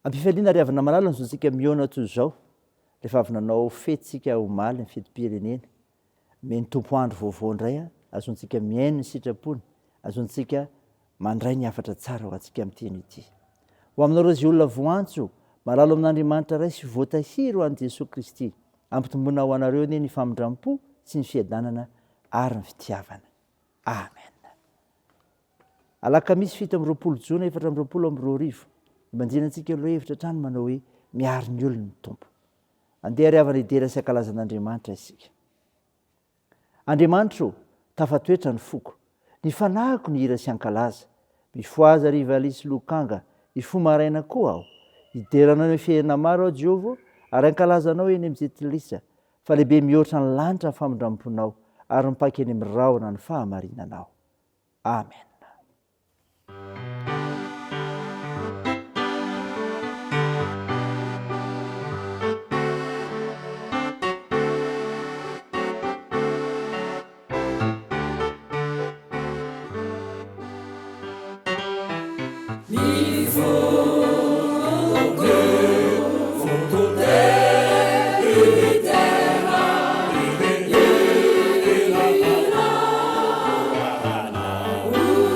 Ampifaliana riavana malala ny zontsika miona toy izao rehefa avy nanao fetytsika omaly ny fety-pirenena meny tompo andro vaovao indray a azontsika miaino ny sitrapony azontsika mandray ny afatra tsara ho antsika amin'iteny ity ho aminareo zay olona voantso malalo amin'Andriamanitra ray sy voatahiry ho an'i Jesosy Kristy ampitombona ho anareo anie ny famindram-po sy ny fiadanana ary ny fitiavana. Amen. Alakamisy 7 Jona 2024 manjinantsika aloha hevitra trano manao hoe miaro ny olona ny tompo. Andeha riavana idera sy ankalazan'Andriamanitra isika. Andriamanitra tafatoetra ny foko, ny fanahiko ny hira sy ankalaza, mifoaza riva lisy lokanga, ifo maraina koa aho. Hideranao ny fiainana maro aho Jehova, ary ankalazanao eny amin'izay tilisa, fa lehibe mihoatra ny lanitra ny famindramponao, ary mipaky eny amin'ny rahona ny fahamarinanao. Amen. Ooh.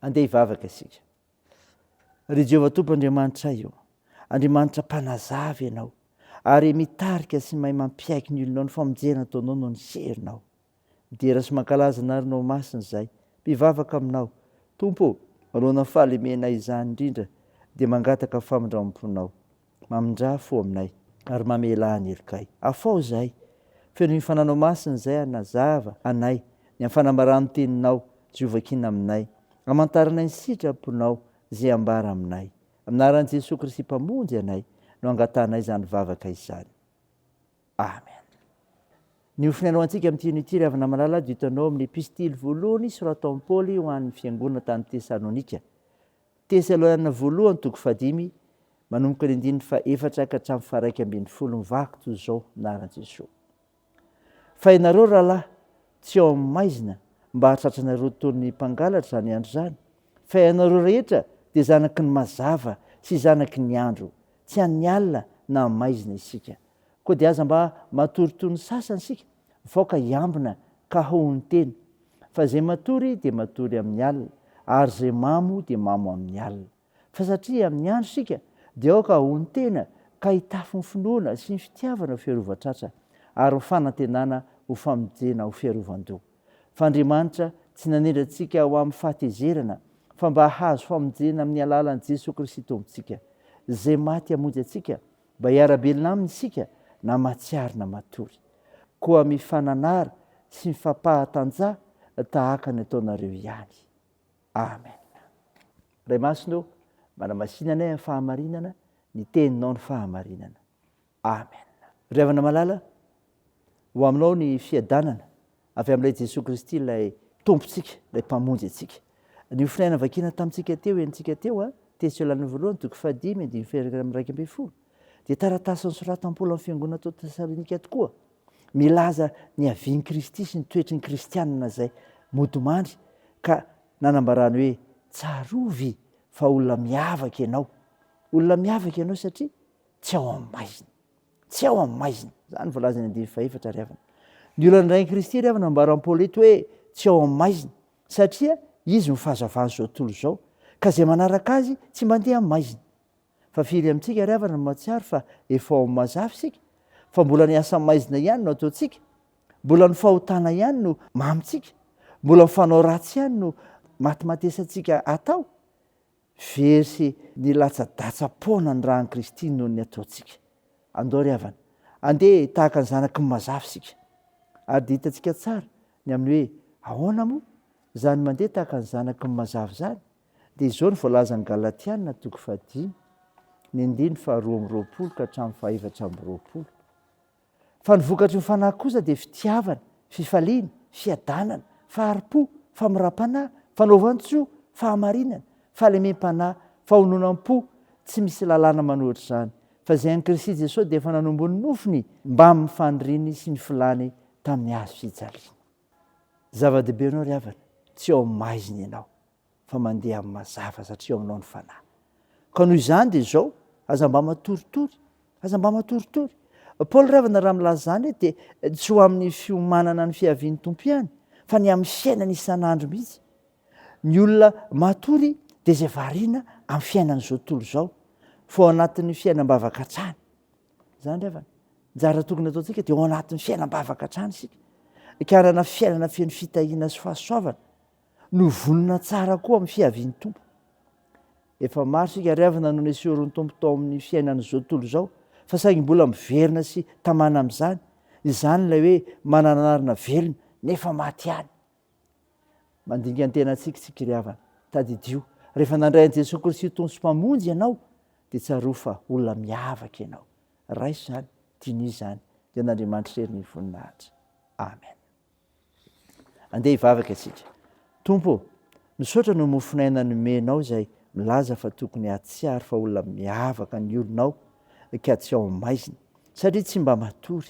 andeha hivavaka isika. Ry Jehovah Tompoandriamanitra io, Andriamanitra mpanazava ianao, ary mitarika sy mahay mampiaiky ny olonao ny famonjena ataonao no ny serinao. Midera sy mankalaza narinao masina izay, mpivavaka aminao. Tompo, alohan'ny fahalemena izany indrindra, dia mangataka famindramponao, mamindra fo aminay, ary mamela ny erikay. Afao izay, feno ny fananao masina izay anazava anay, ny amfanambarany teninao, Jehovah kina aminay, amantaranay ny sitraponao izay ambara aminay. Aminaran'i Jesosy Kristy mpamonjy anay, no angatanay izany vavaka izany. Amen. Ny ofinainao antsika amin'ity unité ry havana malala dia hitanao amin'ny epistily voalohany soratan'i Paoly ho an'ny fiangonana tany Tesalonika. Tesaloniana voalohany toko 5 manomboka ny 1:4 ka hatramin'ny 1:12 mivaky toy izao anaran'i Jesosy. Fa ianareo rahalahy tsy ao amin'ny maizina mba hahatratranareo toy ny mpangalatra zany andro zany, fa ianareo rehetra dia zanaky ny mazava sy zanaky ny andro, tsy an'ny alina na amin'ny maizina isika. Koa dia aza mba matory toy ny sasany isika, voaka hiambina ka hohony teny. Fa izay matory dia matory amin'ny alina, ary izay mamo dia mamo amin'ny alina. Fa satria amin'ny andro isika dia aoka hohony tena ka hitafy ny finoana sy ny fitiavana ho fiarovan-tratra, ary ho fanantenana ho famonjena ho fiarovan-doha. Fa Andriamanitra tsy nanendrantsika ho amin'ny fahatezerana, fa mba hahazo famonjena amin'ny alalan'i Jesosy Kristy Tompontsika, izay maty hamonjy antsika, mba hiara-belona aminy isika na matsiary na matory, koa mifananara sy mifampahatanja tahaka ny ataonareo ihany. Amen. Ray masonao, manamasinanay amin'ny fahamarinana, ny teninao ny fahamarinana. Amen. Ry havana malala, ho aminao ny fiadanana avy amin'ilay Jesosy Kristy ilay tompontsika, ilay mpamonjy antsika. Ny ofinaina vakina tamintsika teo, entsika teo, Tesaloniana voalohany toko 5:1-12 dia taratasy nosoratan'i Paoly amin'ny fiangonana tao Tesalonika tokoa, milaza ny havian'i Kristy sy ny toetry ny kristianina izay modimandry, ka nanambarany hoe tsarovy fa olona miavaka ianao. Olona miavaka ianao satria tsy ao amin'ny maizina. Tsy ao amin'ny maizina. Zany voalazany 2:4 ry havana. Ny olona nirain'i Kristy ry havana nambaran'i Paoly eto hoe tsy ao amin'ny maizina satria izy mifazavany zao tontolo izao, ka izay manaraka azy tsy mandeha amin'ny maizina. Fa firy amintsika ry havana mahatsiaro fa efa ao amin'ny mazava isika, fa mbola ny asa maizina ihany no ataontsika, mbola ny fahotana ihany no mamitsika, mbola ny fanao ratsy ihany no matimatesantsika atao. Very sy ny latsa-datsa-pona ny rahan'i Kristy noho ny ataontsika. Andao ry havana, andeha tahaka ny zanaky ny mazava isika, ary dia hitantsika tsara ny amin'ny hoe ahoana moa zany mandeha tahaka ny zanaky ny mazava zany. Dia izao ny voalazan'ny Galatiana toko 5 ny 2:20 ka hatramin'ny 4:20. Fa ny vokatry ny fanahy kosa dia fitiavana, fifaliana, fiadanana, faharipo, famirampanahy, fanaovan-tsoa, fahamarinana, fahalemem-panahy, fahononam-po, tsy misy lalàna manohitra izany. Fa izay an'i Kristy Jesosy dia efa nanombo ny nofiny mba amin'ny faniriny sy ny filany tamin'ny hazo fijaliana. Zava-dehibe ianao ry havana, tsy ao amin'ny maizina ianao, fa mandeha amin'ny mazava satria ao aminao ny fanahy. Ka noho izany dia izao, aza mba matoritory, aza mba matoritory. Paoly ry havana raha milaza izany dia tsy ho amin'ny fiomanana ny fiavian'ny tompo ihany, fa ny amin'ny fiainana isan'andro mihitsy. Ny olona matory dia izay variana amin'ny fiainan'izao tontolo izao, fa ao anatin'ny fiainam-bavaka hatrany. Izany ry havana, njara tokony ataontsika dia ao anatin'ny fiainam-bavaka hatrany isika, hikarana fiainana feno fitahiana sy fahasoavana, no vonona tsara koa amin'ny fiavian'ny tompo. Efa maro isika ry havana no nesehorin'ny tompo tao amin'ny fiainan'izao tontolo izao, fa saingy mbola miverina sy tamana amin'izany, izany ilay hoe mananarina velona nefa maty ihany. Mandinika ny tenantsika isika ry havana, tadidio, rehefa nandray an'i Jesosy Kristy tony sy mpamonjy ianao dia tsaro fa olona miavaka ianao. Raisy izany, tiany izany, dia n'Andriamanitra hery ny voninahitra. Amen. Andeha hivavaka isika. Tompo, misaotra no mofinaina nomenao izay milaza fa tokony hatsiary fa olona miavaka ny olonao ka tsy ao amin'ny maizina satria tsy mba matory.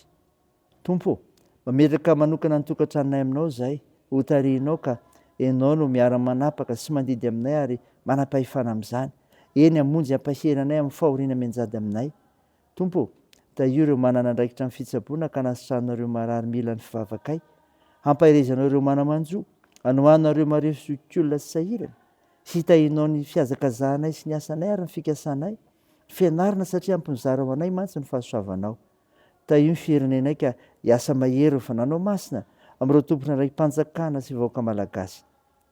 Tompo, mametraka manokana ny tokantranonay aminao izay ho tarihinao, ka ianao no miara-manapaka sy mandidy aminay ary manam-pahefana amin'izany. Eny hamonjy hampahenanay amin'ny fahoriana menjady aminay. Tompo, tahio ireo manana andraikitra amin'ny fitsaboana ka nasitranareo marary mila ny fivavakay, hampahirezanao ireo manamanjo, anohanareo marefo zokiolona sy sahirana, hitahinao ny fiazakazanay sy ny asanay ary ny fikasanay fianarana satria amponizara ho anay mantsy ny fahasoavanao ta io ny firenenay ka hiasa mahery ny fananao masina amin'ireo tompona ray mpanjakana sy vahoaka malagasy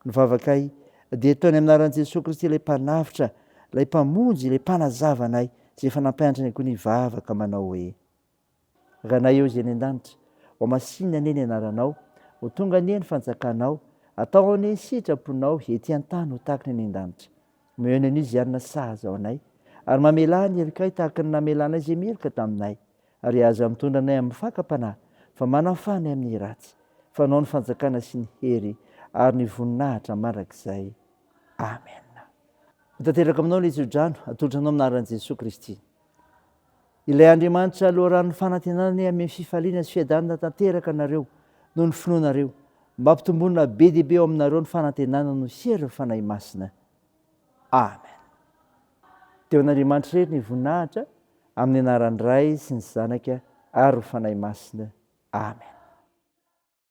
nyvavakay dia taony aminaran'i Jesosy Kristy ilay mpanavitra ilay mpamonjy ilay mpanazavanaay izay efa nampianatra koa ny vavaka manao hoe ranay eo izay ny an-danitra ho masinina anie ny anaranao ho tonga anie ny fanjakanao atao anie ny sitraponao ety an-tany ho tahaka ny an-danitra miheno an'io izy anona sahaza ao anay ary mamela ny helikay tahaka ny namelanay izay mielika taminay ary aza mitondra anay amin'ny fakam-panahy fa manafany amin'ny ratsy fanao ny fanjakana sy ny hery ary ny voninahitra mandrakizay amen. Tanteraka aminao ilay izodrano atolotra anao aminaran'i Jesosy Kristy. Ilay Andriamanitra aloharan'ny fanantenana amin'ny fifaliana sy fiadanana tanteraka anareo noho ny finoanareo mba hampitomboina be dia be ao aminareo ny fanantenana no hery ny fanahy masina. Amen. Teo an'Andriamanitra rery ny voninahitra amin'ny anaran'ny Ray sy ny Zanaka ary ny fanahy masina. Amen.